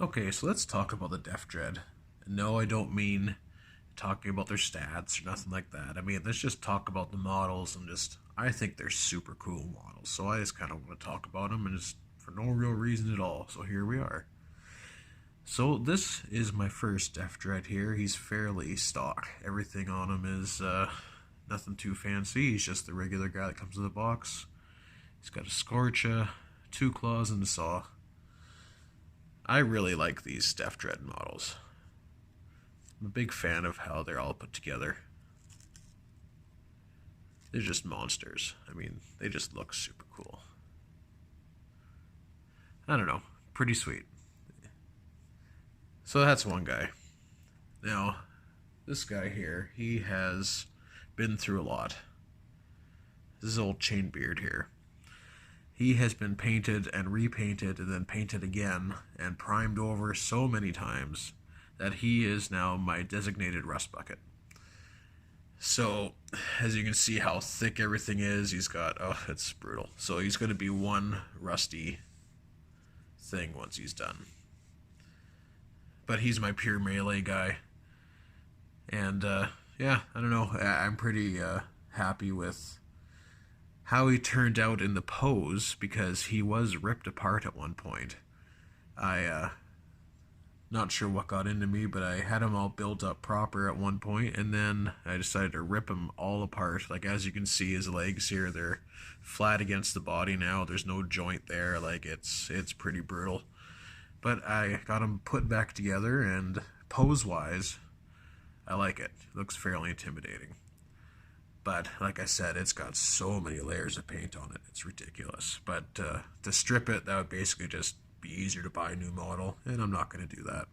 Okay, so let's talk about the Deff Dread. No, I don't mean talking about their stats or nothing like that. I mean, let's just talk about the models and just, I think they're super cool models. So I just kind of want to talk about them and just for no real reason at all. So here we are. So this is my first Deff Dread here. He's fairly stock. Everything on him is nothing too fancy. He's just the regular guy that comes in the box. He's got a Scorch, two claws, and a saw. I really like these Deff Dread models. I'm a big fan of how they're all put together. They're just monsters. I mean, they just look super cool. I don't know, pretty sweet. So that's one guy. Now, this guy here, he has been through a lot. This is old Chainbeard here. He has been painted and repainted and then painted again and primed over so many times that he is now my designated rust bucket. So, as you can see how thick everything is, he's got, oh, it's brutal. So he's going to be one rusty thing once he's done. But he's my pure melee guy. And, yeah, I don't know, I'm pretty happy with how he turned out in the pose, because he was ripped apart at one point. Not sure what got into me, but I had him all built up proper at one point, and then I decided to rip him all apart. Like, as you can see, his legs here, they're flat against the body now. There's no joint there. Like, it's pretty brutal. But I got him put back together, and pose-wise, I like it. It looks fairly intimidating. But, like I said, it's got so many layers of paint on it. It's ridiculous. But to strip it, that would basically just be easier to buy a new model, and I'm not going to do that.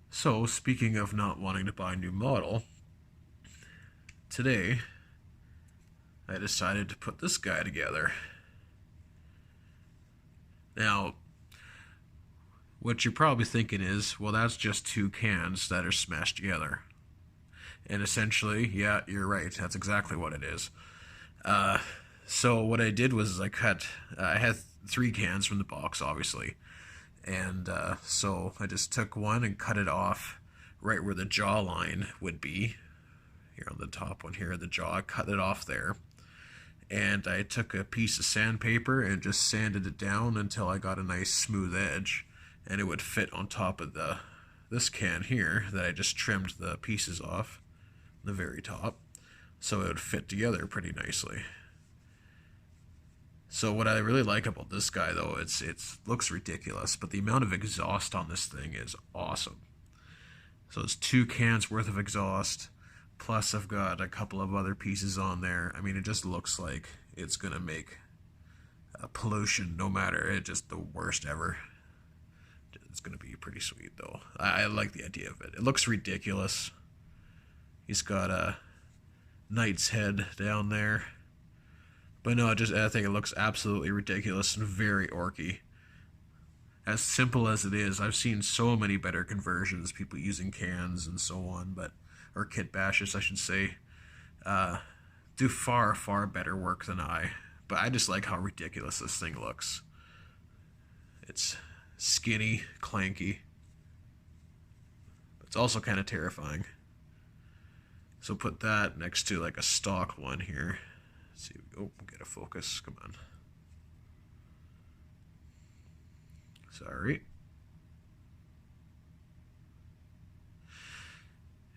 So, speaking of not wanting to buy a new model, today I decided to put this guy together. Now, what you're probably thinking is, well, that's just two cans that are smashed together. And essentially, yeah, you're right. That's exactly what it is. So what I did was I had three cans from the box, obviously. And so I just took one and cut it off right where the jawline would be. Here on the top one here, the jaw, I cut it off there. And I took a piece of sandpaper and just sanded it down until I got a nice smooth edge. And it would fit on top of this can here that I just trimmed the pieces off. The very top, so it would fit together pretty nicely. So what I really like about this guy, though, it looks ridiculous, but the amount of exhaust on this thing is awesome. So it's two cans worth of exhaust, plus I've got a couple of other pieces on there. I mean, it just looks like it's gonna make pollution, no matter, it's just the worst ever. It's gonna be pretty sweet, though. I like the idea of it. It looks ridiculous. He's got a knight's head down there. But no, I think it looks absolutely ridiculous and very orky. As simple as it is, I've seen so many better conversions, people using cans and so on, or kit bashes, I should say, do far, far better work than I. But I just like how ridiculous this thing looks. It's skinny, clanky, but it's also kind of terrifying. So put that next to like a stock one here. Let's see, oh, get a focus, come on. Sorry.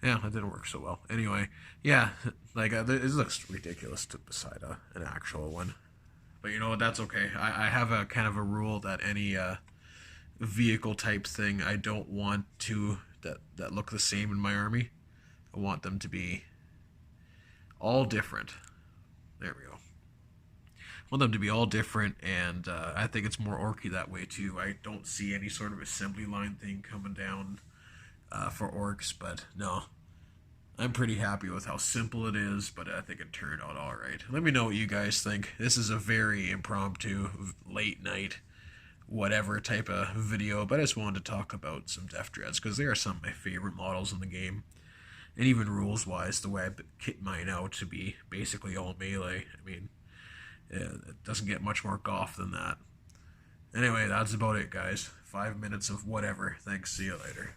Yeah, that didn't work so well. Anyway, yeah, like it looks ridiculous beside an actual one. But you know what, that's okay. I have a kind of a rule that any vehicle type thing I don't want that look the same in my army. I want them to be all different. There we go. I want them to be all different, and I think it's more orky that way too. I don't see any sort of assembly line thing coming down for orcs, but no. I'm pretty happy with how simple it is, but I think it turned out alright. Let me know what you guys think. This is a very impromptu, late night, whatever type of video, but I just wanted to talk about some Deff Dreads, because they are some of my favorite models in the game. And even rules-wise, the way I kit mine out to be basically all melee. I mean, it doesn't get much more goth than that. Anyway, that's about it, guys. 5 minutes of whatever. Thanks. See you later.